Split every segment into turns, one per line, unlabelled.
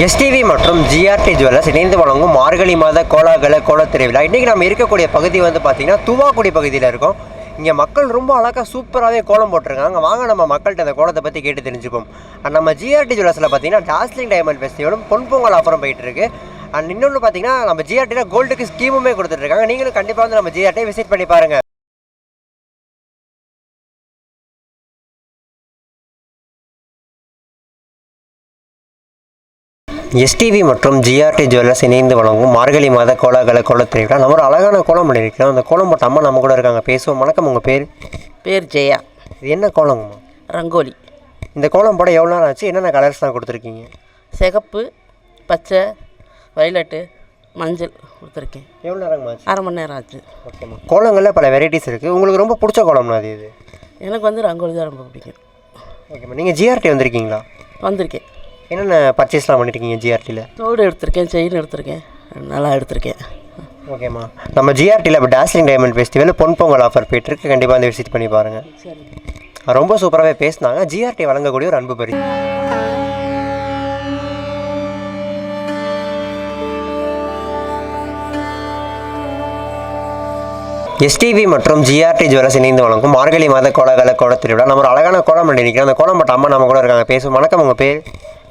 STV மற்றும் GRT jewellers இணைந்து வழங்கும் மார்கழி மாத கோலாகல கோலத் திருவிழா. இன்றைக்கி நம்ம இருக்கக்கூடிய பகுதி பார்த்திங்கன்னா துவாக்குடி பகுதியில் இருக்கும். இங்கே மக்கள் ரொம்ப அழகாக சூப்பராகவே கோலம் போட்டிருக்காங்க. வாங்க நம்ம மக்கள்கிட்ட அந்த கோலத்தை பற்றி கேட்டு தெரிஞ்சுப்போம். நம்ம ஜிஆர்டி ஜுவல்லர்ஸில் பார்த்திங்கன்னா டாஸ்லிங் டைமண்ட் ஃபெஸ்டிவலும் பொன்பொங்கல் ஆஃபரும் போயிட்டுருக்கு. அண்ட் இன்னொன்று பார்த்திங்கன்னா நம்ம ஜிஆர்டியில் கோல்டுக்கு ஸ்கீமுமே கொடுத்துட்ருக்காங்க. நீங்களும் கண்டிப்பாக நம்ம ஜிஆர்டியை விசிட் பண்ணி பாருங்கள். எஸ்டிவி மற்றும் ஜிஆர்டி ஜுவல்லர்ஸ் இணைந்து வழங்கும் மார்கழி மாத கோலாகல கோலத் திருவிழா. நம்ம ஒரு அழகான கோலம் பண்ணியிருக்கிறோம். அந்த கோலம் போட்ட அம்மா நம்ம கூட இருக்காங்க, பேசுவோம். வணக்கம், உங்கள் பேர்?
ஜெயா.
இது என்ன கோலங்கம்மா?
ரங்கோலி.
இந்த கோலம் போட எவ்வளோ நேரம் ஆச்சு? என்னென்ன கலர்ஸ் தான் கொடுத்துருக்கீங்க?
சிகப்பு, பச்சை, வயலட்டு, மஞ்சள் கொடுத்துருக்கேன்.
எவ்வளோ நேரம் ஆச்சு?
அரை மணி நேரம் ஆச்சு.
ஓகேம்மா. கோலங்களில் பல வெரைட்டிஸ் இருக்குது. உங்களுக்கு ரொம்ப பிடிச்ச கோலம்னா அது இது?
எனக்கு ரங்கோலி தான் ரொம்ப பிடிக்கும்.
ஓகேம்மா. நீங்கள் ஜிஆர்டி வந்திருக்கீங்களா?
வந்திருக்கேன்.
என்னென்ன பர்ச்சேஸ்லாம் பண்ணியிருக்கீங்க ஜிஆர்டியில்?
தோடு எடுத்திருக்கேன், செயின் எடுத்திருக்கேன், நல்லா எடுத்திருக்கேன்.
ஓகேம்மா. நம்ம ஜிஆர்டியில் இப்போ டாஸ்லிங் டைமண்ட் ஃபெஸ்டிவல் பொன்பொங்கல் ஆஃபர் போயிட்டுருக்கு. கண்டிப்பாக வந்து விசிட் பண்ணி பாருங்கள்.
சரி.
ரொம்ப சூப்பராகவே பேசினாங்க. ஜிஆர்டி வழங்கக்கூடிய ஒரு அன்பு பரிசு. எஸ்டிவி மற்றும் ஜிஆர்டி ஜுவல்லர்ஸ் இணைந்து வழங்கும் மார்கழி மாத கோலாகல கோலத் திருவிழா. நம்ம ஒரு அழகான கோலம் பண்ணியிருக்கிறோம். அந்த கோலம் போட்ட அம்மா நம்ம கூட இருக்காங்க, பேசுவோம். வணக்கம், உங்கள் பேர்?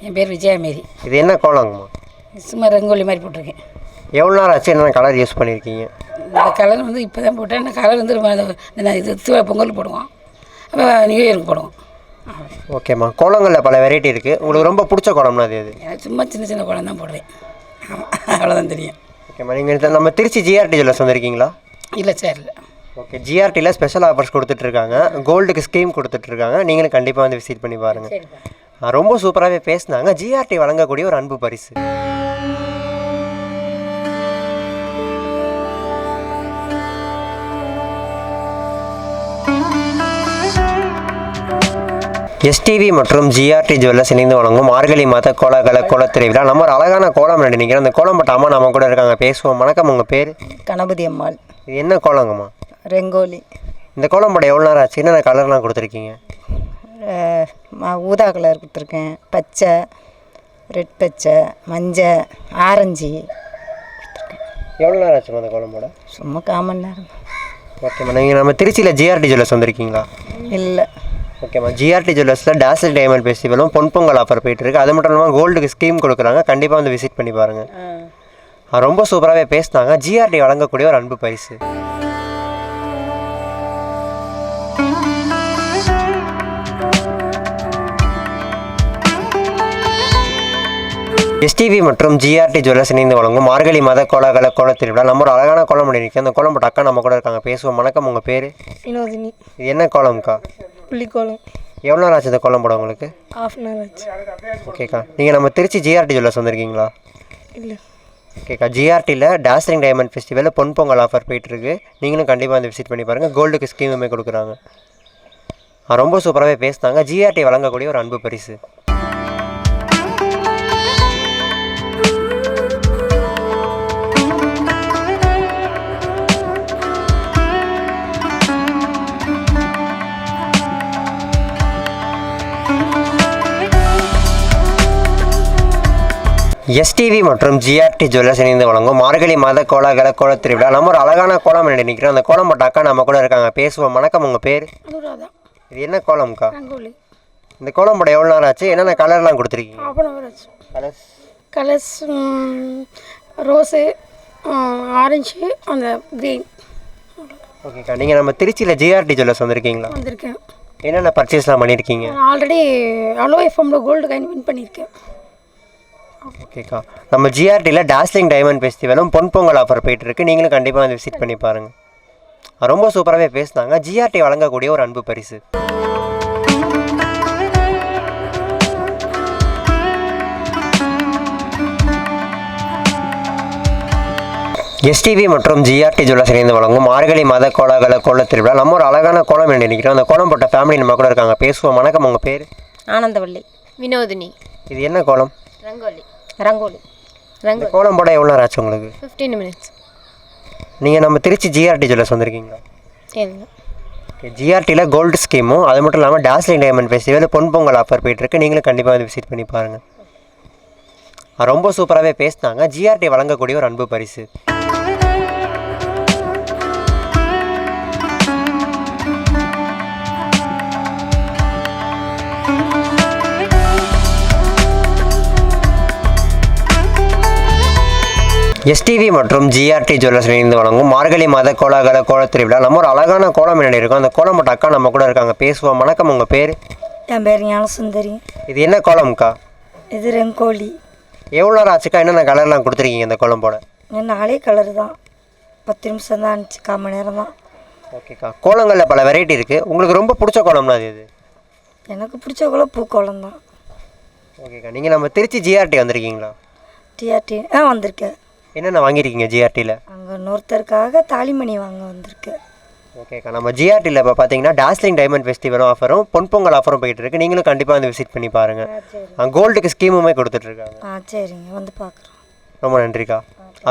என் பேர் விஜயாமேரி.
இது என்ன கோலங்கம்மா?
சும்மா ரங்கோலி மாதிரி போட்டிருக்கேன்.
எவ்வளோ நேரம் ஆச்சு? என்னென்ன கலர் யூஸ் பண்ணியிருக்கீங்க?
இந்த கலர் இப்போ தான் போட்டேன். இந்த கலர் இது பொங்கல் போடுவோம், அப்போ நியூ இயருக்கு போடுவோம்.
ஓகேம்மா. கோலங்களில் பல வெரைட்டி இருக்குது. உங்களுக்கு ரொம்ப பிடிச்ச கோலம்னா அது?
எனக்கு சும்மா சின்ன சின்ன கோலம் தான் போடுவேன். ஆமாம், அவ்வளோதான் தெரியும்.
ஓகேம்மா. நீங்கள் நம்ம திருச்சி ஜிஆர்டி ஜுவல்லர்ஸ் வந்திருக்கீங்களா?
இல்லை சார், இல்லை.
ஓகே. ஜிஆர்டியில் ஸ்பெஷல் ஆஃபர்ஸ் கொடுத்துட்ருக்காங்க. கோல்டுக்கு ஸ்கீம் கொடுத்துட்ருக்காங்க. நீங்களும் கண்டிப்பாக வந்து விசிட் பண்ணி பாருங்கள். ரொம்ப சூப்பராகவே பேசினாங்க. ஜிஆர்டி வழங்கக்கூடிய ஒரு அன்பு பரிசு. எஸ்டிவி மற்றும் ஜிஆர்டி ஜுவல்லர்ஸ் இணைந்து வழங்கும் மார்கழி மாத கோலாகல கோலத் திருவிழா. நம்ம ஒரு அழகான கோலம் நினைக்கிறோம். அந்த கோலம் போட்ட அம்மா நம்ம கூட இருக்காங்க, பேசுவோம். வணக்கம், உங்கள் பேர்?
கணபதி அம்மாள்.
இது என்ன கோலங்கம்மா?
ரங்கோலி.
இந்த கோலம் போட எவ்வளோ நேரம் ஆச்சு? என்னென்ன கலர்லாம் கொடுத்துருக்கீங்க?
ஊதா கலர் கொடுத்துருக்கேன், பச்சை, ரெட் பச்சை, மஞ்சள், ஆரஞ்சு கொடுத்துருக்கேன்.
எவ்வளோ நேரம் ஆச்சுமா அந்த கோலம் போட?
சும்மா 1/4 மணி நேரம்.
ஓகேம்மா. நீங்கள் நம்ம திருச்சியில் ஜிஆர்டி ஜுவல்லர்ஸ் வந்திருக்கீங்களா?
இல்லை.
ஓகேம்மா. ஜிஆர்டி ஜுவல்லர்ஸில் டாஸ்லிங் டைமண்ட் ஃபெஸ்டிவலும் பொன்பொங்கல் ஆஃபர் போயிட்டுருக்கு. அது மட்டும் இல்லாமல் கோல்டுக்கு ஸ்கீம் கொடுக்குறாங்க. கண்டிப்பாக வந்து விசிட் பண்ணி பாருங்கள். ரொம்ப சூப்பராகவே பேசினாங்க. ஜிஆர்டி வழங்கக்கூடிய ஒரு அன்பு பரிசு. எஸ்டிவி மற்றும் ஜிஆர்டி ஜுவல்லர்ஸ் இணைந்து வழங்கும் மார்கழி மாத கோலாகல கோலத் திருவிழா. நம்ம ஒரு அழகான கோலம் பண்ணியிருக்கோம். அந்த கோலம் போட்ட அக்கா நம்ம கூட இருக்காங்க, பேசுவோம். வணக்கம், உங்கள் பேர்?
வினோதினி.
இது என்ன கோலம்க்கா?
புள்ளிக்கோலம்.
எவ்வளோ நேரம் ஆச்சு இந்த கோலம் போட உங்களுக்கு?
1/2 மணி நேரம் ஆச்சு.
ஓகேக்கா. நீங்கள் நம்ம திருச்சி ஜிஆர்டி ஜுவல்லர்ஸ் வந்திருக்கீங்களா?
இல்லை.
ஓகேக்கா. ஜிஆர்டியில் டாஸ்லிங் டைமண்ட் ஃபெஸ்டிவலில் பொன்பொங்கல் ஆஃபர் போயிட்டுருக்கு. நீங்களும் கண்டிப்பாக வந்து விசிட் பண்ணி பாருங்கள். கோல்டுக்கு ஸ்கீமுமே கொடுக்குறாங்க. ரொம்ப சூப்பராகவே பேசினாங்க. ஜிஆர்டி வழங்கக்கூடிய ஒரு அன்பு பரிசு. எஸ்டிவி மற்றும் ஜிஆர்டி ஜுவல்லர்ஸ் இணைந்து வழங்கும் மார்கழி மாத கோலாகல கோலத் திருவிழா. நம்ம ஒரு அழகான கோலம் நினைக்கிறோம். அந்த கோலம் போட்ட அக்கா நம்ம கூட இருக்காங்க, பேசுவோம். வணக்கம், உங்கள் பேர்?
அனுராதா.
இது என்ன கோலம்க்கா?
ரங்கோலி.
இந்த கோலம் போட எவ்வளோ நேரம் ஆச்சு? என்னென்ன கலர்லாம் கொடுத்துருக்கீங்க?
1/2 மணி நேரம் ஆச்சு.
கலர்ஸ்
ரோஸு, ஆரஞ்சு, அந்த க்ரீன்.
ஓகேக்கா. நீங்கள் நம்ம திருச்சியில் ஜிஆர்டி ஜுவல்லர்ஸ் வந்திருக்கீங்களா?
வந்திருக்கேன்.
என்னென்ன பர்ச்சேஸ்லாம் பண்ணியிருக்கீங்க?
ஆல்ரெடி அலோ எஃப்எம்ல கோல்டு காயின் வின் பண்ணியிருக்கேன்.
ஓகேக்கா. நம்ம ஜிஆர்டியில் டாஸ்லிங் டைமண்ட் ஃபெஸ்டிவலும் பொன்பொங்கல் ஆஃபர் போயிட்டுருக்கு. நீங்களும் கண்டிப்பாக வந்து விசிட் பண்ணி பாருங்கள். ரொம்ப சூப்பராகவே பேசினாங்க. ஜிஆர்டி வழங்கக்கூடிய ஒரு அன்பு பரிசு. எஸ்டிவி மற்றும் ஜிஆர்டி ஜுவல்லர்ஸ் இணைந்து வழங்கும் மார்கழி மாத கோலாகல கோலத் திருவிழா. நம்ம ஒரு அழகான கோலம் நினைக்கிறோம். அந்த கோலம் போட்ட ஃபேமிலி நம்ம கூட இருக்காங்க, பேசுவோம். வணக்கம், உங்கள் பேர்?
ஆனந்தவள்ளி. வினோதினி.
இது என்ன கோலம்?
ரங்கோலி. ரங்கோலி.
இந்த கோலம் போட எவ்வளோ நேரம் ஆச்சு உங்களுக்கு?
15 minutes.
நீங்கள் நம்ம திருச்சி ஜிஆர்டி ஜுவல்லர்ஸ் வந்திருக்கீங்களா?
இல்லை.
ஜிஆர்டியில் கோல்டு ஸ்கீமும் அது மட்டும் இல்லாமல் டாஸ்லிங் டைமண்ட் ஃபெஸ்டிவல் பொன்பொங்கல் ஆஃபர் போயிட்டுருக்கு. நீங்களும் கண்டிப்பாக வந்து விசிட் பண்ணி பாருங்கள். ரொம்ப சூப்பராகவே பேசினாங்க. ஜிஆர்டி வழங்கக்கூடிய ஒரு அன்பு பரிசு. எஸ்டிவி மற்றும் ஜிஆர்டி ஜுவல்லர்ஸ் இணைந்து வழங்கும் மார்கழி மாத கோலாகல கோலத் திருவிழா. நம்ம ஒரு அழகான கோலம் முன்னாடி இருக்கோம். அந்த கோலம் போட்ட அக்கா நம்ம கூட இருக்காங்க, பேசுவோம். வணக்கம், உங்கள் பேர்?
என் பேர் ஞானசுந்தரி.
இது என்ன கோலம்க்கா?
இது ரங்கோலி.
எவ்வளோ நேரம் ஆச்சுக்கா? என்னென்ன கலர்லாம் கொடுத்துருக்கீங்க இந்த கோலம் போட?
நாளே கலர் தான், 10 நிமிஷம் தான் இருந்துச்சு, 1/4 மணி நேரம் தான்.
ஓகேக்கா. கோலங்களில் பல வெரைட்டி இருக்குது. உங்களுக்கு ரொம்ப பிடிச்ச கோலம்னா அது எது?
எனக்கு பிடிச்ச கோலம் பூக்கோலம் தான்.
ஓகேக்கா. நீங்கள் நம்ம திருச்சி ஜிஆர்டி வந்திருக்கீங்களா?
டிஆர்டி வந்திருக்கேன்.
என்னென்ன வாங்கியிருக்கீங்க ஜிஆர்டியில்?
அங்கே இன்னொருத்தருக்காக தாலிமணி வாங்க வந்திருக்கேன்.
ஓகேக்கா. நம்ம ஜிஆர்டியில் இப்போ பார்த்தீங்கன்னா டாஸ்லிங் டைமண்ட் ஃபெஸ்டிவலும் ஆஃபரும் பொன்பொங்கல் ஆஃபரும் போயிட்டு இருக்கு. நீங்களும் கண்டிப்பாக வந்து விசிட் பண்ணி பாருங்கள். கோல்டுக்கு ஸ்கீமுமே கொடுத்துட்ருக்காங்க.
சரிங்க, வந்து பார்க்குறோம்.
ரொம்ப நன்றிக்கா.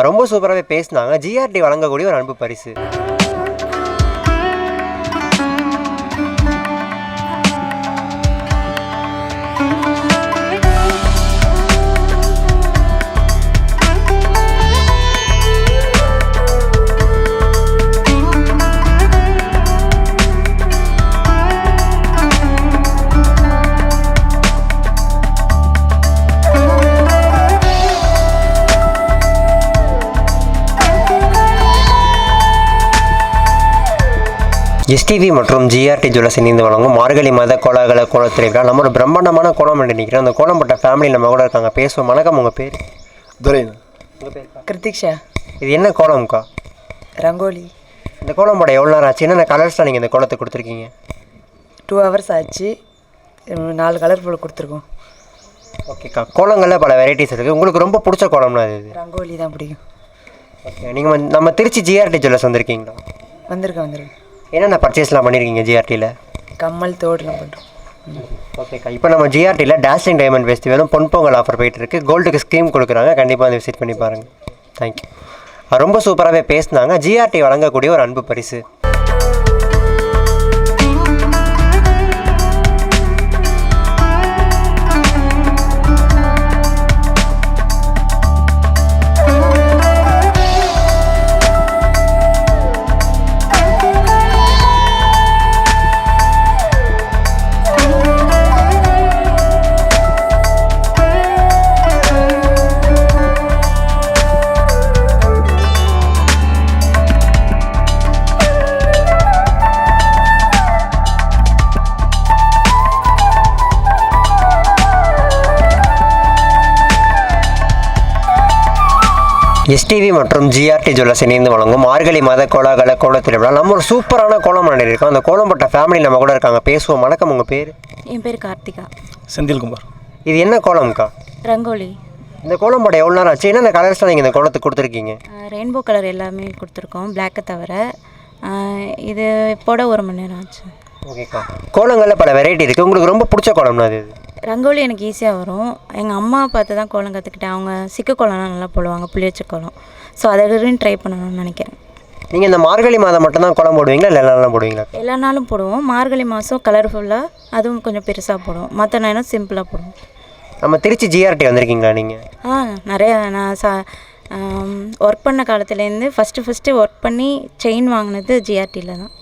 ரொம்ப சூப்பராகவே பேசினாங்க. ஜிஆர்டி வழங்கக்கூடிய ஒரு அன்பு பரிசு. எஸ்டிவி மற்றும் ஜிஆர்டி ஜுவல்லர்ஸ் இணைந்து வழங்கும் மார்கழி மாத கோலாகல கோலத் திருவிழா. நம்ம ஒரு பிரம்மாண்டமான கோலம் நினைக்கிறோம். அந்த கோலம் போட்ட ஃபேமிலி நம்ம கூட இருக்காங்க, பேசுவோம். வணக்கம், உங்கள் பேர்?
துரைன்.
உங்கள் பேர்?
கிருத்திக்ஷா.
இது என்ன கோலம்க்கா?
ரங்கோலி.
இந்த கோலம் போட எவ்வளோ நேரம் ஆச்சு? என்னென்ன கலர்ஸ்லாம் நீங்கள் இந்த கோலத்தை கொடுத்துருக்கீங்க?
2 hours ஆச்சு. 4 கலர் போல் கொடுத்துருக்கோம்.
ஓகேக்கா. கோலங்களில் பல வெரைட்டிஸ் இருக்குது. உங்களுக்கு ரொம்ப பிடிச்ச கோலம்னா அது?
ரங்கோலி தான் பிடிக்கும்.
ஓகே. நீங்கள் நம்ம திருச்சி ஜிஆர்டி ஜுவல்லர்ஸ் வந்திருக்கீங்களா?
வந்திருக்கேன்.
என்னென்ன பர்ச்சேஸ்லாம் பண்ணியிருக்கீங்க ஜிஆர்டியில்?
கம்மல் தோடுலாம் பண்ணுறோம்.
ஓகேக்கா. இப்போ நம்ம ஜிஆர்டியில் டாஸ்லிங் டைமண்ட் ஃபெஸ்டிவலும் பொன்பொங்கல் ஆஃபர் போயிட்டுருக்கு. கோல்டுக்கு ஸ்கீம் கொடுக்குறாங்க, கண்டிப்பாக வந்து விசிட் பண்ணி பாருங்கள். தேங்க்யூ. ரொம்ப சூப்பராகவே பேசினாங்க. ஜிஆர்டி வழங்கக்கூடிய ஒரு அன்பு பரிசு. எஸ்டிவி மற்றும் ஜிஆர்டி ஜுவல்லர்ஸ் இணைந்து வழங்கும் மார்கழி மாத கோலாகல கோலத் திருவிழா. நம்ம ஒரு சூப்பரான கோலம் இருக்கோம். அந்த கோலம் போட்ட ஃபேமிலி நம்ம கூட இருக்காங்க, பேசுவோம். வணக்கம், உங்கள் பேர்?
என் பேர் கார்த்திகா.
செந்தில்குமார்.
இது என்ன கோலம்க்கா?
ரங்கோலி.
இந்த கோலம் போட எவ்வளோ நேரம் ஆச்சு? என்னென்ன கலர்ஸ்லாம் நீங்கள் இந்த கோலத்துக்கு கொடுத்துருக்கீங்க?
ரெயின்போ கலர் எல்லாமே கொடுத்துருக்கோம், பிளாக்கை தவிர. இது போட 1 மணி நேரம் ஆச்சு.
ஓகேக்கா. கோலங்களில் பல வெரைட்டி இருக்குது. உங்களுக்கு ரொம்ப பிடிச்ச கோலம்னா அது?
ரங்கோலி எனக்கு ஈஸியாக வரும். எங்கள் அம்மா பார்த்து தான் கோலம் கற்றுக்கிட்டேன். அவங்க சிக்கு கோலம்லாம் நல்லா போடுவாங்க, புளியச்ச கோலம். ஸோ அதை ட்ரை பண்ணணும்னு நினைக்கிறேன்.
நீங்கள் இந்த மார்கழி மாதம் மட்டும்தான் கோலம் போடுவீங்களா, இல்லை எல்லா நாளும் போடுவீங்களா?
எல்லா நாளும் போடுவோம். மார்கழி மாதம் கலர்ஃபுல்லாக, அதுவும் கொஞ்சம் பெருசாக போடுவோம். மற்ற நேரம் சிம்பிளாக போடுவோம்.
நம்ம திருச்சி ஜிஆர்டி வந்திருக்கீங்களா நீங்கள்?
நிறையா நான் ஒர்க் பண்ண காலத்துலேருந்து ஃபஸ்ட்டு ஒர்க் பண்ணி செயின் வாங்கினது ஜிஆர்டியில் தான்.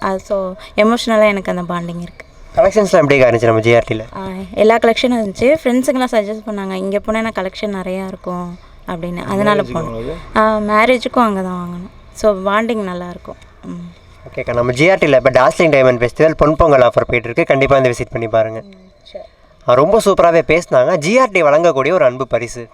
அது ஸோ எமோஷ்னலாக எனக்கு அந்த பாண்டிங் இருக்குது.
கலெக்ஷன்ஸ்லாம் எப்படி இருந்துச்சு நம்ம ஜிஆர்டியில்?
எல்லா கலெக்ஷனும் இருந்துச்சு. ஃப்ரெண்ட்ஸுங்கெல்லாம் சஜஸ்ட் பண்ணாங்க, இங்கே போனால் கலெக்ஷன் நிறையா இருக்கும் அப்படின்னு. அதனால் போனோம். மேரேஜுக்கும் அங்கே தான் வாங்கணும். ஸோ பாண்டிங் நல்லாயிருக்கும்.
ஓகேக்கா. நம்ம ஜிஆர்டியில் இப்போ டாஸ்லிங் டைமண்ட் ஃபெஸ்டிவல் பொன்பொங்கல் ஆஃபர் போயிட்டுருக்கு, கண்டிப்பாக வந்து விசிட் பண்ணி பாருங்கள். ரொம்ப சூப்பராகவே பேசினாங்க. ஜிஆர்டி வழங்கக்கூடிய ஒரு அன்பு பரிசு.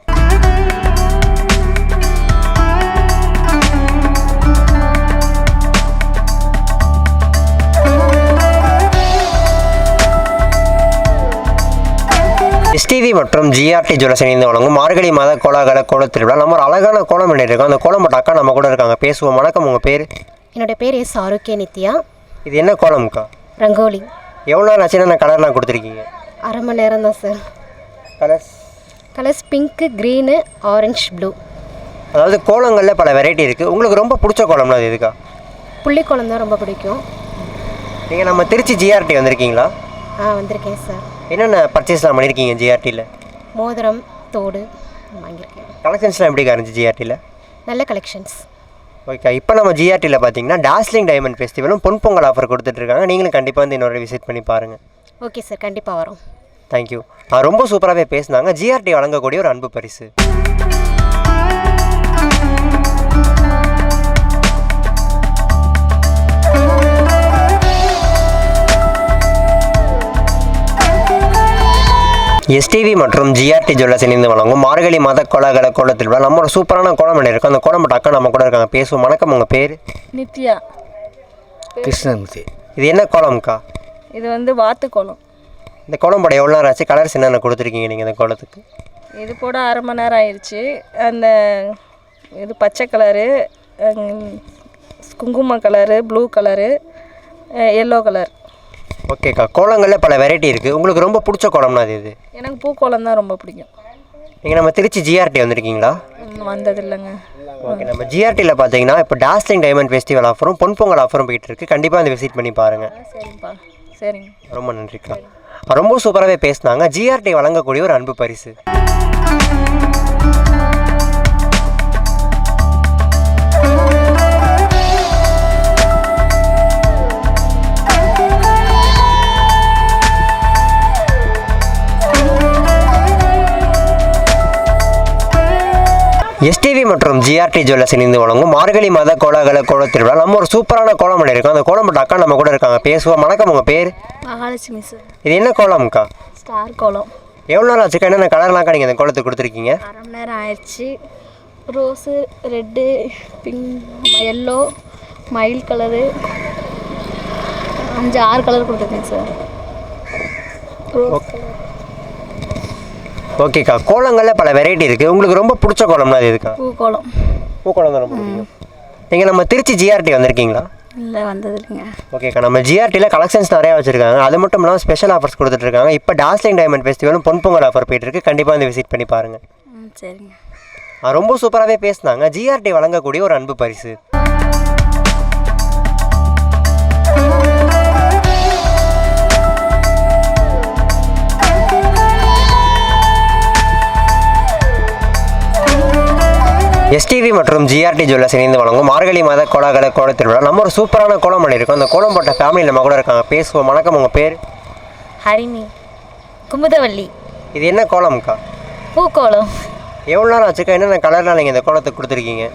எஸ்டிவி மற்றும் ஜிஆர்டி ஜுவல்லர்ஸ் இணைந்து வழங்கும் மார்கழி மாத கோலாகல கோலத் திருவிழா. நம்ம ஒரு அழகான கோலம் இருக்கோம். அந்த கோலம் போட்ட அக்கா நம்ம கூட இருக்காங்க, பேசுவோம். வணக்கம், உங்கள் பேர்?
என்னோடய பேர் எஸ் ஆரோக்கிய நித்யா.
இது என்ன கோலம்க்கா?
ரங்கோலி.
எவ்வளோ நேரம் ஆச்சு? என்ன கலர்லாம் கொடுத்துருக்கீங்க?
1/2 மணி நேரம் தான் sir. Colours pink, green, orange, blue.
அதாவது கோலங்களில் பல வெரைட்டி இருக்குது. உங்களுக்கு ரொம்ப பிடிச்ச கோலம்னா அது எதுக்கா?
புள்ளிக்கோலம் தான் ரொம்ப பிடிக்கும்.
நீங்கள் நம்ம திருச்சி ஜிஆர்டி வந்திருக்கீங்களா?
வந்திருக்கேன் சார்.
என்னென்ன பர்ச்சேஸ்லாம் பண்ணியிருக்கீங்க ஜிஆர்டியில்?
மோதிரம், தோடு, வாங்கியிருக்கேன்.
கலெக்ஷன்ஸ்லாம் எப்படி இருந்துச்சு ஜிஆர்டியில்?
நல்ல கலெக்ஷன்ஸ்.
ஓகே, இப்போ நம்ம ஜிஆர்டியில் பார்த்தீங்கன்னா டாஸ்லிங் டைமண்ட் ஃபெஸ்டிவலும் பொங்கல் ஆஃபர் கொடுத்துட்ருக்காங்க. நீங்களும் கண்டிப்பாக வந்து இன்னொரு விசிட் பண்ணி பாருங்கள்.
ஓகே சார், கண்டிப்பாக வரோம்.
தேங்க்யூ. ரொம்ப சூப்பராகவே பேசினாங்க. ஜிஆர்டி வழங்கக்கூடிய ஒரு அன்பு பரிசு. எஸ்டிவி மற்றும் ஜிஆர்டி ஜுவல்லர்ஸ் இணைந்து வழங்கும் மார்கழி மாத கோலாகல கோலத்தில் நம்ம ஒரு சூப்பரான கோலம் பண்ணியிருக்கோம். அந்த கோலம் போட்ட அக்கா நம்ம கூட இருக்காங்க, பேசுவோம். வணக்கம், உங்கள் பேர்?
நித்யா.
கிருஷ்ணமூர்த்தி.
இது என்ன கோலம்க்கா?
இது வந்து வாத்து கோலம்.
இந்த கோலம் போட எவ்வளோ நேரம் ஆச்சு? கலர்ஸ் என்னென்ன கொடுத்துருக்கீங்க நீங்கள் இந்த கோலத்துக்கு?
இது போட 1/2 மணி நேரம் ஆயிடுச்சு. அந்த இது பச்சை கலரு, குங்கும colour, blue colour, yellow colour.
ஓகேக்கா, கோலங்களில் பல வெரைட்டி இருக்குது. உங்களுக்கு ரொம்ப பிடிச்ச கோலம்னா அது இது?
எனக்கு பூக்கோலம் தான் ரொம்ப பிடிக்கும்.
நீங்கள் நம்ம திருச்சி ஜிஆர்டி வந்திருக்கீங்களா?
வந்தது இல்லைங்க.
ஓகே, நம்ம ஜிஆர்டியில் பார்த்தீங்கன்னா இப்போ டாஸ்லிங் டைமண்ட் ஃபெஸ்டிவல் ஆஃபரும் பொங்கல் ஆஃபரும் போயிட்டு இருக்கு. கண்டிப்பாக வந்து விசிட் பண்ணி பாருங்கள்.
சரிங்கப்பா. சரிங்க,
ரொம்ப நன்றிக்கா. ரொம்ப சூப்பராகவே பேசினாங்க. ஜிஆர்டி வழங்கக்கூடிய ஒரு அன்பு பரிசு. எஸ்டிவி மற்றும் ஜிஆர்டி ஜுவல்லர்ஸ் இணைந்து வழங்கும் மார்கழி மாத கோலாகல கோலத்திருவிழா நம்ம ஒரு சூப்பரான கோலம் பண்ணியிருக்கோம். அந்த கோலம் போட்ட அக்கா நம்ம கூட இருக்காங்க, பேசுவோம். வணக்கம், உங்கள் பேர்?
மகாலட்சுமி சார்.
இது என்ன கோலம்க்கா?
ஸ்டார் கோலம்.
எவ்வளோ நாள் ஆச்சுக்கா? என்னென்ன கலர்லாம்க்கா நீங்கள் அந்த கோலத்துக்கு கொடுத்துருக்கீங்க?
1/2 மணி நேரம் ஆயிடுச்சு. ரோஸு, ரெட்டு, பிங்க், எல்லோ, மயில் கலரு, 5-6 கலர் கொடுத்துருக்கேன் சார். Rose colour.
ஓகேக்கா, கோலங்களில் பல வெரைட்டி இருக்குது. உங்களுக்கு ரொம்ப பிடிச்ச கோலம்னா அது எதுக்கா?
பூக்கோலம்.
பூக்கோலம் தான் ரொம்ப பிடிக்கும். நீங்கள் நம்ம திருச்சி ஜிஆர்டி வந்திருக்கீங்களா?
இல்லை, வந்தது இல்லைங்க.
ஓகேக்கா, நம்ம ஜிஆர்டியில் கலெக்ஷன்ஸ் நிறையா வச்சுருக்காங்க. அது மட்டும் இல்லாமல் ஸ்பெஷல் ஆஃபர்ஸ் கொடுத்துட்ருக்காங்க. இப்போ டாஸ்லிங் டைமண்ட் ஃபெஸ்டிவலும் பொங்கல் ஆஃபர் போயிட்டுருக்கு. கண்டிப்பாக வந்து விசிட் பண்ணி பாருங்கள்.
சரிங்க.
ரொம்ப சூப்பராகவே பேசினாங்க. ஜிஆர்டி வழங்கக்கூடிய ஒரு அன்பு பரிசு. எஸ்டிவி மற்றும் ஜிஆர்டி ஜுவல்லர்ஸ் இணைந்து வழங்கும் மார்கழி மாத கோலாகல கோலத்திருவிழா நம்ம ஒரு சூப்பரான கோலம் பண்ணியிருக்கோம். அந்த கோலம் போட்ட ஃபேமிலி நம்ம கூட இருக்காங்க, பேசுவோம். வணக்கம், உங்கள் பேர்?
ஹரிணி. குமுதவள்ளி.
இது என்ன கோலம்க்கா?
பூக்கோலம்.
எவ்வளோ நேரம் ஆச்சுக்கா? என்னென்ன கலர்லாம் நீங்கள் இந்த கோலத்துக்கு கொடுத்துருக்கீங்க?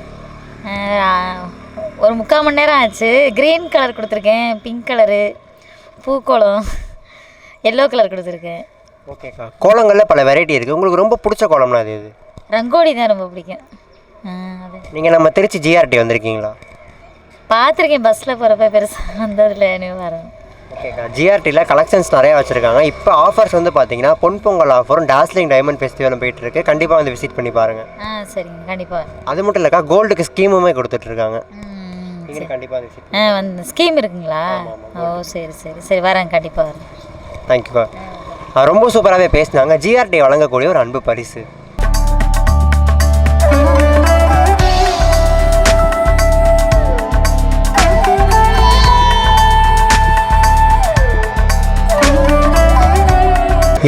ஒரு 3/4 மணி நேரம் ஆச்சு. க்ரீன் கலர் கொடுத்துருக்கேன், பிங்க் கலரு, பூக்கோலம், எல்லோ கலர் கொடுத்துருக்கேன்.
ஓகேக்கா, கோலங்களில் பல வெரைட்டி இருக்குது. உங்களுக்கு ரொம்ப பிடிச்ச கோலம்னா அது எது?
ரங்கோலி தான் ரொம்ப பிடிக்கும். அது
நீங்கள் நம்ம திருச்சி ஜிஆர்டி வந்திருக்கீங்களா?
பார்த்துருக்கேன், பஸ்ஸில் போகிறப்ப பெருசாக வந்ததில்லை, இன்னும் வரேன்.
ஓகேக்கா, ஜிஆர்டியில் கலெக்ஷன்ஸ் நிறையா வச்சுருக்காங்க. இப்போ ஆஃபர்ஸ் வந்து பார்த்தீங்கன்னா பொங்கல் ஆஃபரும் டாஸ்லிங் டைமண்ட் ஃபெஸ்டிவலும் போயிட்டுருக்கு. கண்டிப்பாக வந்து விசிட் பண்ணி பாருங்கள்.
சரிங்க, கண்டிப்பாக.
அது மட்டும் இல்லைக்கா, கோல்டுக்கு ஸ்கீமுமே கொடுத்துட்ருக்காங்க. நீங்கள் கண்டிப்பாக வந்து விசிட்
வந்து ஸ்கீம் இருக்குங்களா? ஓ, சரி சரி சரி, வரேன், கண்டிப்பாக வரேன்.
தேங்க்யூக்கா. ரொம்ப சூப்பராகவே பேசினாங்க. ஜிஆர்டி வழங்கக்கூடிய ஒரு அன்பு பரிசு.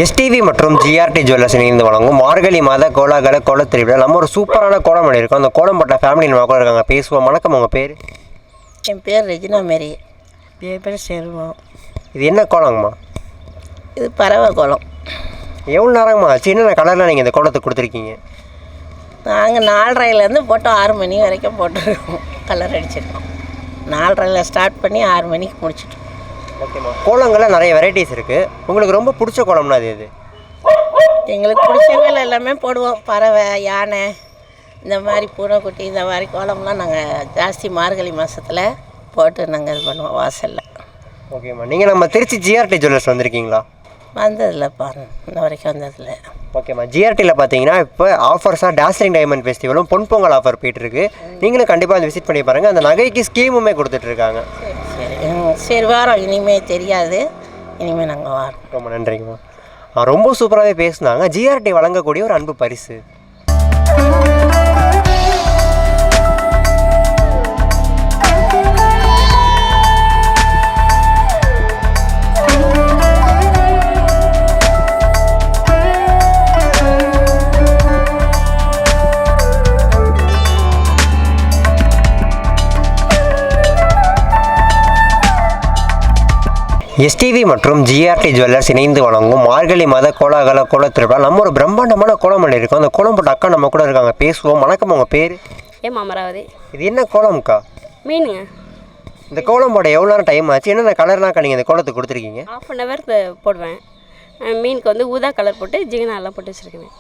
எஸ்டிவி மற்றும் ஜிஆர்டி ஜுவல்லர்ஸ் இணைந்து வழங்கும் மார்கழி மாத கோலாகல கோலத்திருவிழா நம்ம ஒரு சூப்பரான கோலம் பண்ணியிருக்கோம். அந்த கோலம் போட்ட ஃபேமிலி நம்ம கூட இருக்காங்க, பேசுவோம். வணக்கம், உங்கள் பேர்?
என் பேர் ரெஜினா மேரி. என் பேர் செல்வம்.
இது என்ன கோலங்கம்மா?
இது பறவை கோலம்.
எவ்வளோ நேரங்கம்மா ஆச்சு? என்னென்ன கலர்லாம் நீங்கள் இந்த கோலத்துக்கு கொடுத்துருக்கீங்க?
நாங்கள் 4:30லேருந்து போட்டு 6 மணி வரைக்கும் போட்டுருக்கோம். கலர் அடிச்சிருக்கோம். 4:30 ஸ்டார்ட் பண்ணி 6 மணிக்கு முடிச்சிட்டோம்.
ஓகேம்மா, கோலங்களில் நிறைய வெரைட்டிஸ் இருக்குது. உங்களுக்கு ரொம்ப பிடிச்ச கோலம்னா அது எது?
எங்களுக்கு பிடிச்சவங்கள எல்லாமே போடுவோம். பறவை, யானை, இந்த மாதிரி பூனைக்குட்டி, இந்த மாதிரி கோலம்லாம் நாங்கள் ஜாஸ்தி மார்கழி மாதத்தில் போட்டு நாங்கள் இது பண்ணுவோம் வாசலில்.
ஓகேம்மா, நீங்கள் நம்ம திருச்சி ஜிஆர்டி ஜுவல்லர்ஸ் வந்திருக்கீங்களா?
வந்ததில்லை பாருங்க, இன்ன வரைக்கும் வந்ததில்லை.
ஓகேம்மா, ஜிஆர்டியில் பார்த்தீங்கன்னா இப்போ ஆஃபர்ஸாக டாஸ்லிங் டைமண்ட் ஃபெஸ்டிவலும் பொங்கல் ஆஃபர் போயிட்டுருக்கு. நீங்களும் கண்டிப்பாக வந்து விசிட் பண்ணி பாருங்கள். அந்த நகைக்கு ஸ்கீமுமே கொடுத்துட்ருக்காங்க.
சரி சரி சரி, வாரம். இனிமேல் தெரியாது, இனிமேல் நாங்கள் வரோம்.
ரொம்ப நன்றிங்கம்மா. ரொம்ப சூப்பராகவே பேசுனாங்க. ஜிஆர்டி வழங்கக்கூடிய ஒரு அன்பு பரிசு. எஸ்டிவி மற்றும் ஜிஆர்டி ஜுவல்லர்ஸ் இணைந்து வழங்கும் மார்கழி மாத கோலாகல கோலத் திருவிழா. நம்ம ஒரு பிரம்மாண்டமான கோலம் பண்ணியிருக்கோம். அந்த கோலம் போட்ட அக்கா நம்ம கூட இருக்காங்க, பேசுவோம். வணக்கம், உங்கள் பேர்?
அமராவதி.
இது என்ன கோலம்க்கா?
மீனுங்க.
இந்த கோலம் போட எவ்வளோ நேரம் டைம் ஆச்சு? என்னென்ன கலர்லாம் நீங்கள் இந்த கோலத்துக்கு கொடுத்துருக்கீங்க?
1/2 hour போடுவேன். மீனுக்கு வந்து ஊதா கலர் போட்டு ஜிகனாலாம் போட்டு வச்சுருக்கேன்.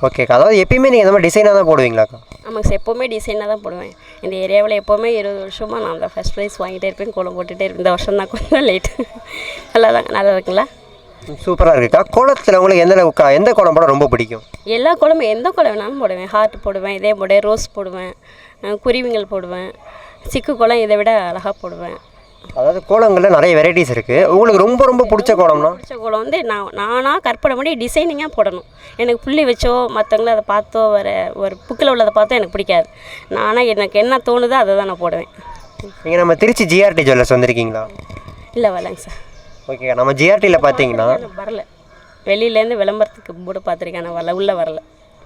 ஓகேக்கா, அதாவது எப்பயுமே நீங்கள் இந்த மாதிரி டிசைனாக தான் போடுவீங்களாக்கா?
ஆமாங்க சார், எப்போவுமே டிசைனாக தான் போடுவேன். இந்த ஏரியாவில் எப்போவுமே 20 வருஷமாக நான் தான் ஃபஸ்ட் ப்ரைஸ் வாங்கிட்டே இருப்பேன், கோலம் போட்டுகிட்டே இருப்பேன். இந்த வருஷம் தான் கொஞ்சம் லேட்டு. நல்லா இருக்குங்களா?
சூப்பராக இருக்குக்கா. கோலத்தில் உங்களுக்கு எந்த கோலம் போட ரொம்ப பிடிக்கும்?
எல்லா கோலமும், எந்த கோலம் வேணாலும் போடுவேன். ஹார்ட் போடுவேன், இதே போடுவேன், ரோஸ் போடுவேன், குருவிங்கள் போடுவேன், சிக்கு கோலம் இதை விட அழகாக போடுவேன்.
அதாவது கோலங்களில் நிறைய வெரைட்டிஸ் இருக்குது. உங்களுக்கு ரொம்ப பிடிச்ச கோலம்னா?
பிடிச்ச கோலம் வந்து நானாக கற்பனை பண்ணி டிசைனிங்காக போடணும். எனக்கு புள்ளி வச்சோ மற்றவங்கள அதை பார்த்தோ ஒரு புக்கில் உள்ளதை பார்த்தோ எனக்கு பிடிக்காது. நானாக எனக்கு என்ன தோணுதோ அதை தான் நான் போடுவேன்.
நீங்கள் நம்ம திருச்சி ஜிஆர்டி ஜுவல்லர்ஸ் வந்திருக்கீங்களா?
இல்லை, வரலைங்க சார்.
ஓகேக்கா, நம்ம ஜிஆர்டியில் பார்த்தீங்கன்னா
வரல, வெளியிலேருந்து விளம்பரத்துக்கு போர்டு பார்த்துருக்கேன், நான் உள்ளே வரல.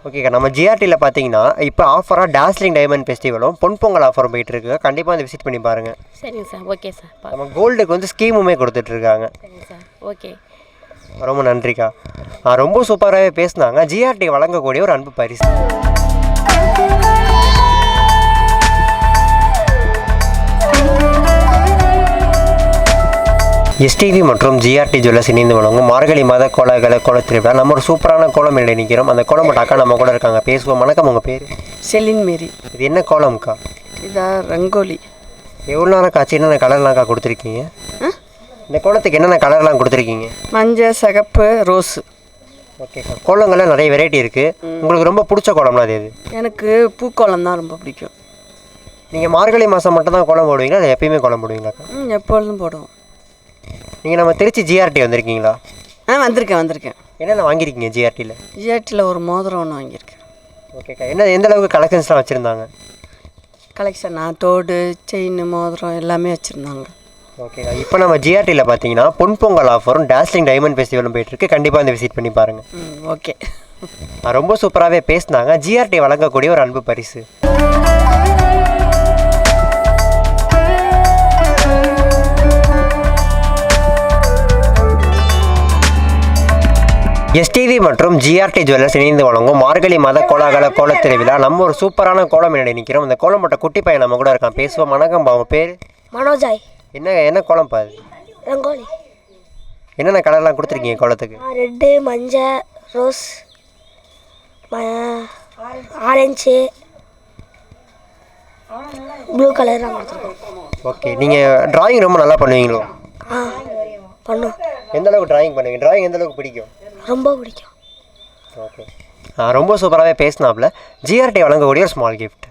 ஓகேக்கா, நம்ம ஜிஆர்டியில் பார்த்தீங்கன்னா இப்போ ஆஃபராக டாஸ்லிங் டைமண்ட் ஃபெஸ்டிவலும் பொன்பொங்கல் ஆஃபரும் போயிட்டுருக்கு. கண்டிப்பாக வந்து விசிட் பண்ணி பாருங்கள்.
சரிங்க சார், ஓகே சார்.
நம்ம கோல்டுக்கு வந்து ஸ்கீமுமே கொடுத்துட்ருக்காங்க.
சரிங்க சார், ஓகே.
ரொம்ப நன்றிக்கா. ரொம்ப சூப்பராகவே பேசினாங்க. ஜிஆர்டி வழங்கக்கூடிய ஒரு அன்பு பரிசு. எஸ்டிவி மற்றும் ஜிஆர்டி ஜுவல்லர்ஸ் இணைந்து வழங்கும் மார்கழி மாத கோலாகல கோலத் திருவிழா. நம்ம ஒரு சூப்பரான கோலம் நிலை நிற்கிறோம். அந்த கோலம் போட்ட அக்கா நம்ம கூட இருக்காங்க, பேசுவோம். வணக்கம், உங்கள் பேர்?
செலின் மேரி.
இது என்ன கோலம்க்கா?
இதா ரங்கோலி.
எவ்வளோ நேரம் காய்ச்சி என்னென்ன கலர்லாம்க்கா கொடுத்துருக்கீங்க? இந்த கோலத்துக்கு என்னென்ன கலர்லாம் கொடுத்துருக்கீங்க?
மஞ்சள், சிகப்பு, ரோஸு.
ஓகேக்கா, கோலங்களில் நிறைய வெரைட்டி இருக்குது. உங்களுக்கு ரொம்ப பிடிச்ச கோலம்னா அது எது?
எனக்கு பூக்கோலம் தான் ரொம்ப பிடிக்கும்.
நீங்கள் மார்கழி மாதம் மட்டும் தான் கோலம் போடுவீங்களா, இல்லை எப்பயுமே கோலம் போடுவீங்களாக்கா?
எப்பொழுதும் போடுவோம்.
நீங்கள் நம்ம திருச்சி ஜிஆர்டி வந்திருக்கீங்களா?
வந்திருக்கேன்.
என்னென்ன வாங்கியிருக்கீங்க ஜிஆர்டியில்?
ஜிஆர்டியில் ஒரு மோதிரம் ஒன்று வாங்கியிருக்கேன்.
ஓகேக்கா, எந்த அளவுக்கு கலெக்ஷன்ஸ்லாம் வச்சுருந்தாங்க?
கலெக்ஷனா தோடு, செயின், மோதிரம் எல்லாமே வச்சுருந்தாங்க.
ஓகேக்கா, இப்போ நம்ம ஜிஆர்டியில் பார்த்தீங்கன்னா பொன்பொங்கல் ஆஃபரும் டாஸ்லிங் டைமண்ட் ஃபெஸ்டிவலும் போயிட்டுருக்கு. கண்டிப்பாக வந்து விசிட் பண்ணி பாருங்கள்.
ஓகே.
ரொம்ப சூப்பராகவே பேசினாங்க. ஜிஆர்டி வழங்கக்கூடிய ஒரு அன்பு பரிசு. எஸ்டிவி மற்றும் ஜிஆர்டி ஜுவல்லர்ஸ் இணைந்து வழங்கும் மார்கழி மாத கோலாகல கோலத் திருவிழா. நம்ம ஒரு சூப்பரான கோலம் நிலை நிற்கிறோம். அந்த கோலம் போட்ட குட்டி பையன் நம்ம கூட இருக்கான், பேசுவோம். வணக்கம், அவங்க பேர்?
மனோஜாய்.
என்ன கோலம் பாரு?
ரங்கோலி.
என்னென்ன கலர்லாம் கொடுத்துருக்கீங்க கோலத்துக்கு?
ரெட்டு, மஞ்சள், ரோஸ், ஆரஞ்சு, ப்ளூ கலர்லாம் கொடுத்துருக்கோம்.
ஓகே, நீங்கள் டிராயிங் ரொம்ப நல்லா பண்ணுவீங்களோ?
பண்ணும்.
எந்த அளவுக்கு டிராயிங் பண்ணுவீங்க? டிராயிங் எந்த அளவுக்கு பிடிக்கும்?
ரொம்ப பிடிக்கும்.
ஓகே, ரொம்ப சூப்பராகவே பேசினாப்புல. ஜிஆர்டி வழங்கக்கூடிய ஒரு ஸ்மால் கிஃப்ட்.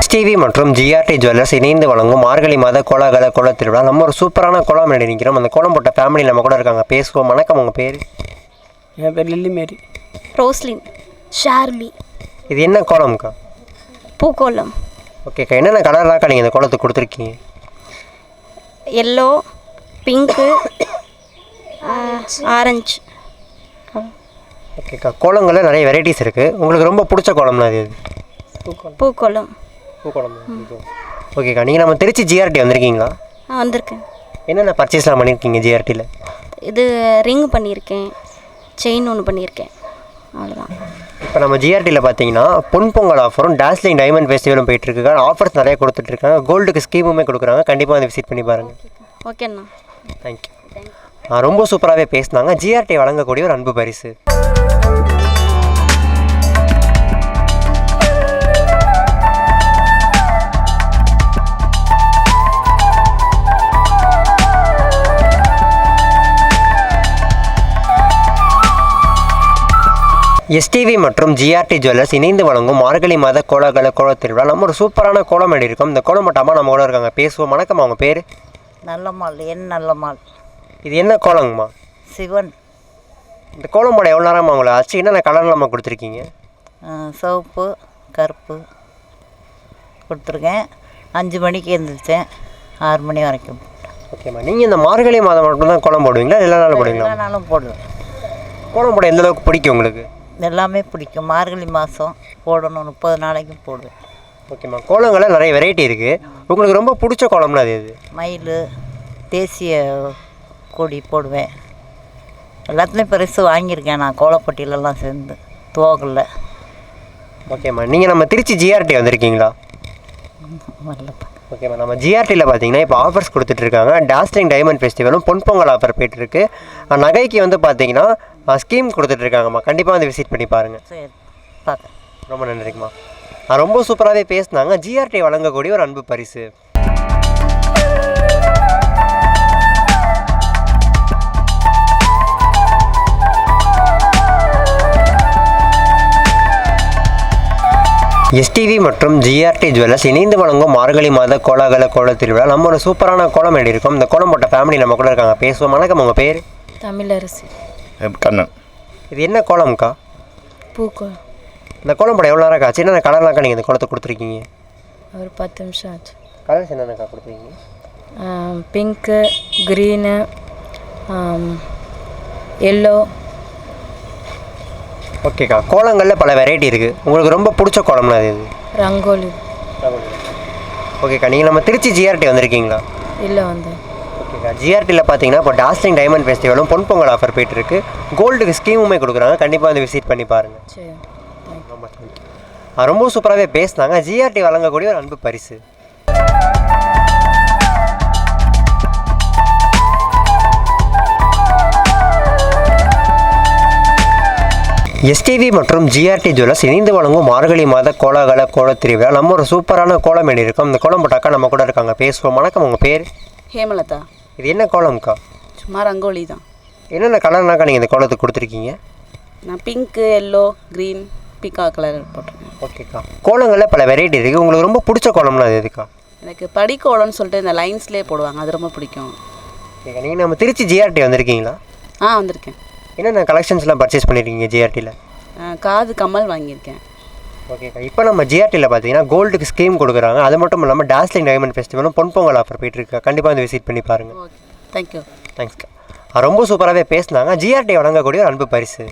எஸ்டிவி மற்றும் ஜிஆர்டி ஜுவல்லர்ஸ் இணைந்து வழங்கும் மார்கழி மாத கோலாகல கோலத் திருவிழா. நம்ம ஒரு சூப்பரான கோலம் நிலை நிற்கிறோம். அந்த கோலம் போட்ட ஃபேமிலி நம்ம கூட இருக்காங்க, பேசுவோம். வணக்கம், உங்கள் பேர்?
என் பேர் லில்லி மேரி.
ரோஸ்லின்.
ஷார்மி.
இது என்ன கோலம்க்கா?
பூக்கோலம்.
ஓகேக்கா, என்னென்ன கலர்லாக்கா நீங்கள் இந்த கோலத்துக்கு கொடுத்துருக்கீங்க?
Yellow, pink, orange.
ஓகேக்கா, கோலங்களில் நிறைய வெரைட்டிஸ் இருக்குது. உங்களுக்கு ரொம்ப பிடிச்ச கோலம்னா அது எது?
பூக்கோலம்.
பூக்கோலம். ஓகேக்கா, நீங்கள் நம்ம திருச்சி ஜிஆர்டி வந்திருக்கீங்களா?
வந்திருக்கேன்.
என்னென்ன பர்ச்சேஸ்லாம் பண்ணியிருக்கீங்க ஜிஆர்டியில்?
இது ரிங் பண்ணியிருக்கேன், செயின் ஒன்று பண்ணியிருக்கேன், அவ்வளோதான்.
இப்போ நம்ம ஜிஆர்டியில் பார்த்தீங்கன்னா பொன்பொங்கல் ஆஃபரும் டாஸ்லிங் டைமண்ட் ஃபெஸ்டிவலும் போயிட்டுருக்காங்க. ஆஃபர்ஸ் நிறைய கொடுத்துட்ருக்காங்க. கோல்டுக்கு ஸ்கீமுமே கொடுக்குறாங்க. கண்டிப்பாக வந்து விசிட் பண்ணி பாருங்கள்.
ஓகேண்ணா,
தேங்க்யூ. ரொம்ப சூப்பராகவே பேசினாங்க. ஜிஆர்டி வழங்கக்கூடிய ஒரு அன்பு பரிசு. எஸ்டிவி மற்றும் ஜிஆர்டி ஜுவல்லர்ஸ் இணைந்து வழங்கும் மார்கழி மாத கோலாகல கோலத் திருவிழா. நம்ம ஒரு சூப்பரான கோலம் இருக்கும். இந்த கோலம் மட்டும் அம்மா நம்ம கூட இருக்காங்க, பேசுவோம். வணக்கம், அவங்க பேர்?
நல்லம்மாள். நல்லம்மாள்.
இது என்ன கோலங்கம்மா?
சிவன்.
இந்த கோலம் போட எவ்வளோ நேரமாக உங்களை ஆச்சு? என்னென்ன கலர்லாமா கொடுத்துருக்கீங்க?
சிவப்பு, கருப்பு கொடுத்துருக்கேன். 5 மணிக்கு எழுந்திரிச்சேன், 6 மணி வரைக்கும்.
ஓகேம்மா. நீங்கள் இந்த மார்கழி மாதம் மட்டும்தான் கோலம் போடுவீங்களா எல்லா நாளும் போடுவீங்களா?
எல்லா நாளும் போடுவேன்.
கோலம் போட எந்த அளவுக்கு பிடிக்கும் உங்களுக்கு?
எல்லாமே பிடிக்கும். மார்கழி மாதம் போடணும், 30 நாளைக்கும் போடுவேன்.
ஓகேம்மா. கோலங்களில் நிறைய வெரைட்டி இருக்குது. உங்களுக்கு ரொம்ப பிடிச்ச கோலம்னா அது எது?
மயில், தேசிய கொடி போடுவேன். எல்லாத்துலேயும் பரிசு வாங்கியிருக்கேன் நான் கோலப்பட்டியிலலாம் சேர்ந்து துவகளில்.
ஓகேம்மா. நீங்கள் நம்ம திருச்சி ஜிஆர்டி வந்திருக்கீங்களா?
வரலப்பா.
ஓகேம்மா. நம்ம ஜிஆர்டியில் பார்த்தீங்கன்னா இப்போ ஆஃபர்ஸ் கொடுத்துட்ருக்காங்க. டாஸ்லிங் டைமண்ட் ஃபெஸ்டிவலும் பொன்பொங்கல் ஆஃபர் போய்ட்டுருக்கு. நகைக்கு வந்து பார்த்தீங்கன்னா ஸ்கீம் கொடுத்துட்ருக்காங்கம்மா. கண்டிப்பாக வந்து விசிட் பண்ணி பாருங்கள்.
சரி, பார்க்க.
ரொம்ப நன்றிங்கம்மா. ரொம்ப சூப்பராகவே பேசினாங்க. ஜிஆர்டி வழங்கக்கூடிய ஒரு அன்பு பரிசு. எஸ்டிவி மற்றும் ஜிஆர்டி ஜுவல்லர்ஸ் இணைந்து வழங்கும் மார்கழி மாத கோலாகல கோல திருவிழா. நம்ம ஒரு சூப்பரான கோலம் எழுதியிருக்கோம். இந்த கோலம் போட்ட ஃபேமிலி நம்ம கூட இருக்காங்க, பேசுவோம். வணக்கம், உங்கள் பேர்?
தமிழரசி.
கண்ணன்.
இது என்ன கோலம்க்கா?
பூக்கோலம்.
இந்த கோலம் போட எவ்வளோ நேரம் ஆச்சு? என்னென்ன கலர்லாக்கா நீங்கள் இந்த கோலத்தை கொடுத்துருக்கீங்க?
ஒரு 10 நிமிஷம் ஆச்சு.
கலர்ஸ் என்னென்னக்கா கொடுத்துருக்கீங்க?
Pink, green, yellow.
ஓகேக்கா. கோலங்களில் பல வெரைட்டி இருக்குது. உங்களுக்கு ரொம்ப பிடிச்ச கோலம்னா அது எது?
ரங்கோலி.
ஓகேக்கா. நீங்கள் நம்ம திருச்சி ஜிஆர்டி வந்திருக்கீங்களா?
இல்லை வந்து.
ஓகேக்கா. ஜிஆர்டியில் பார்த்தீங்கன்னா இப்போ டாஸ்லிங் டைமண்ட் ஃபெஸ்டிவலும் பொன்பொங்கல் ஆஃபர் போய்ட்டுருக்கு. கோல்டுக்கு ஸ்கீமுமே கொடுக்குறாங்க. கண்டிப்பாக வந்து விசிட் பண்ணி பாருங்கள்.
சரி.
ரொம்ப சூப்பராகவே பேசினாங்க. ஜிஆர்டி வழங்கக்கூடிய ஒரு அன்பு பரிசு. எஸ்டிவி மற்றும் ஜிஆர்டி ஜுவல்லர்ஸ் இணைந்து வழங்கும் மார்கழி மாத கோலாகல கோல திருவிழா. நம்ம ஒரு சூப்பரான கோலம் எழுதியிருக்கோம். இந்த கோலம் போட்டாக்கா நம்ம கூட இருக்காங்க, பேசுவோம். வணக்கம், உங்கள் பேர்?
ஹேமலதா.
இது என்ன கோலம்க்கா?
சும்மா ரங்கோலி தான்.
என்னென்ன கலர்னாக்கா நீங்கள் இந்த கோலத்துக்கு கொடுத்துருக்கீங்க?
நான் பிங்க்கு, எல்லோ, க்ரீன், பீக்கா கலர் போட்டிருக்கேன்.
ஓகேக்கா. கோலங்களில் பல வெரைட்டி இருக்குது. உங்களுக்கு ரொம்ப பிடிச்ச கோலம்னா அது எதுக்கா?
எனக்கு படிக்கோலம்னு சொல்லிட்டு இந்த லைன்ஸ்லேயே போடுவாங்க, அது ரொம்ப பிடிக்கும்.
ஓகேக்கா. நீங்கள் நம்ம திருச்சி ஜிஆர்டி வந்திருக்கீங்களா?
வந்திருக்கேன்.
என்னென்ன கலெக்ஷன்ஸ்லாம் பர்ச்சேஸ் பண்ணியிருக்கீங்க ஜிஆர்டியில்?
காது கம்மல் வாங்கியிருக்கேன்.
ஓகேக்கா. இப்போ நம்ம ஜிஆர்டியில் பார்த்தீங்கன்னா கோல்டுக்கு ஸ்கீம் கொடுக்குறாங்க. அது மட்டும் இல்லாமல் டாஸ்லிங் டைமண்ட் ஃபெஸ்டிவலும் பொன்பொங்கல் ஆஃபர் போயிட்டுருக்கு. கண்டிப்பாக வந்து விசிட் பண்ணி பாருங்கள்.
Okay, thank you.
தேங்க்ஸ்க்கா. ரொம்ப சூப்பராகவே பேசினாங்க. ஜிஆர்டி வழங்கக்கூடிய ஒரு அன்பு பரிசு.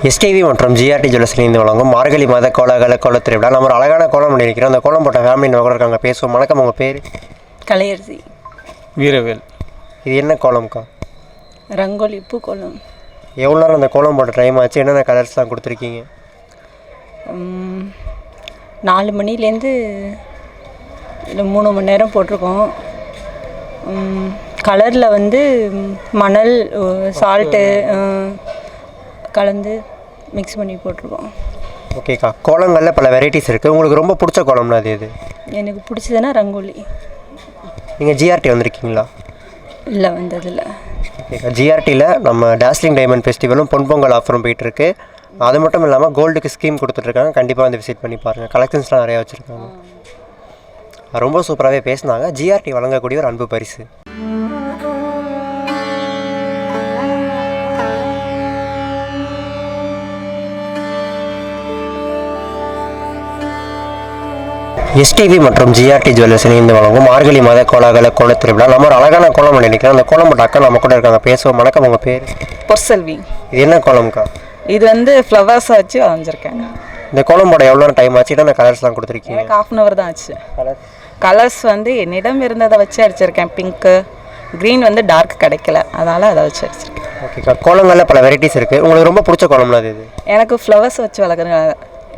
எஸ்டிவி மற்றும் ஜிஆர்டி ஜுவல்லர்ஸ் இணைந்து வழங்கும் மார்கழி மாத கோலாகல கோல திருவிழா. நம்ம ஒரு அழகான கோலம் பண்ணியிருக்கிறோம். அந்த கோலம் போட்ட ஃபேமிலி நம்ம கூட இருக்காங்க, பேசுவோம். வணக்கம், உங்கள் பேர்?
கலையரசி.
வீரவேல்.
இது என்ன கோலம்க்கா?
ரங்கோலி பூக்கோலம்.
எவ்வளோ நேரம் அந்த கோலம் போட்ட டைம் ஆச்சு? என்னென்ன கலர்ஸ்லாம் கொடுத்துருக்கீங்க?
4 மணிலேருந்து 3 மணி நேரம் போட்டிருக்கோம். கலரில் வந்து மணல், சால்ட்டு கலந்து மிக்ஸ் பண்ணி போட்டிருக்கோம்.
ஓகேக்கா. கோலங்களில் பல வெரைட்டிஸ் இருக்குது. உங்களுக்கு ரொம்ப பிடிச்ச கோலம்னா அது எது?
எனக்கு பிடிச்சதுன்னா ரங்கோலி.
நீங்கள் ஜிஆர்டி வந்திருக்கீங்களா?
இல்லை, வந்ததில்லை.
ஓகேக்கா. ஜிஆர்டியில் நம்ம டாஸ்லிங் டைமண்ட் ஃபெஸ்டிவலும் பொன்பொங்கல் ஆஃபரும் போயிட்டுருக்கு. அது மட்டும் இல்லாமல் கோல்டுக்கு ஸ்கீம் கொடுத்துட்ருக்காங்க. கண்டிப்பாக வந்து விசிட் பண்ணி பாருங்கள். கலெக்ஷன்ஸ்லாம் நிறையா வச்சுருக்காங்க. ரொம்ப சூப்பராகவே பேசினாங்க. ஜிஆர்டி வழங்கக்கூடிய ஒரு அன்பு பரிசு. எஸ்டிவி மற்றும் ஜிஆர்டி ஜுவல்லர்ஸ் இணைந்து வழங்கும் மார்கழி மாத கோலாகல கோல திருவிழா. நம்ம ஒரு அழகான கோலம் பண்ணியிருக்கிறோம். அந்த கோலம் போட்ட அக்கா நம்ம கூட இருக்காங்க, பேசுவோம். வணக்கம், உங்கள் பேர்?
பொற்செல்வி.
இது என்ன கோலம்க்கா?
இது வந்து ஃப்ளவர்ஸை வச்சு வரைஞ்சிருக்கேன்.
இந்த கோலம் போட எவ்வளோ டைம் ஆச்சு? என்ன கலர்ஸ்லாம் கொடுத்துருக்கீங்க?
எனக்கு 1/2 hour தான் ஆச்சு. கலர்ஸ் வந்து என்னிடம் இருந்ததை வச்சு அடிச்சிருக்கேன். பிங்க்கு, க்ரீன் வந்து டார்க் கிடைக்கல, அதனால் அதை வச்சு அடிச்சிருக்கேன்.
ஓகேக்கா. கோலங்களில் பல வெரைட்டிஸ் இருக்குது. உங்களுக்கு ரொம்ப பிடிச்ச கோலம்னா அது இது?
எனக்கு ஃப்ளவர்ஸ் வச்சு வளர்க்குற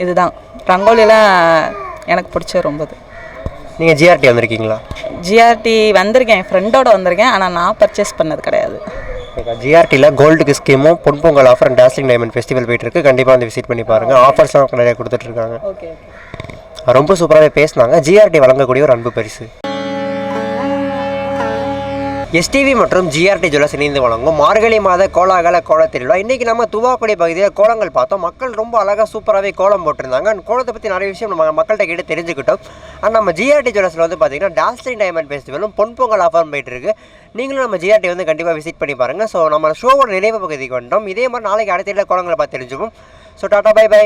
இதுதான். ரங்கோலிலாம் எனக்கு பிடிச்ச ரொம்ப.
நீங்கள் ஜிஆர்டி வந்திருக்கீங்களா?
ஜிஆர்டி வந்திருக்கேன், என் ஃப்ரெண்டோட வந்திருக்கேன். ஆனால் நான் பர்ச்சேஸ் பண்ணது கிடையாது.
ஓகேக்கா. ஜிஆர்டியில் கோல்டுக்கு ஸ்கீமும் பொன்பொங்கல் ஆஃபர் டாஸ்லிங் டைமண்ட் ஃபெஸ்டிவல் போயிட்டுருக்கு. கண்டிப்பாக வந்து விசிட் பண்ணி பாருங்கள். ஆஃபர்ஸ்லாம் நிறையா கொடுத்துட்ருக்காங்க.
ஓகே.
ரொம்ப சூப்பராகவே பேசினாங்க. ஜிஆர்டி வழங்கக்கூடிய ஒரு அன்பு பரிசு. எஸ்டிவி மற்றும் ஜிஆர்டி ஜுவல்லர்ஸ் இணைந்து வழங்கும் மார்கழி மாத கோலாகல கோலத் திருவிழா. இன்றைக்கி நம்ம துவாக்குடி பகுதியில் கோலங்கள் பார்த்தோம். மக்கள் ரொம்ப அழகாக சூப்பராகவே கோலம் போட்டிருந்தாங்க. அண்ட் கோலத்தை பற்றி நிறைய விஷயம் நம்ம மக்கள்கிட்ட கேட்டு தெரிஞ்சுக்கிட்டோம். அண்ட் நம்ம ஜிஆர்டி ஜுவல்லர்ஸில் வந்து பார்த்திங்கன்னா டாஸ்லின் டைமண்ட் ஃபெஸ்டிவலும் பொன்பொங்கல் ஆஃபர் போயிட்டு இருக்கு. நீங்களும் நம்ம ஜிஆர்டி வந்து கண்டிப்பாக விசிட் பண்ணி பாருங்கள். ஸோ நம்ம ஷோவோட நிறைவு பகுதிக்கு வந்துட்டோம். இதே மாதிரி நாளைக்கு அடுத்த கோலங்களை பார்த்து தெரிஞ்சுப்போம். So tata bye by.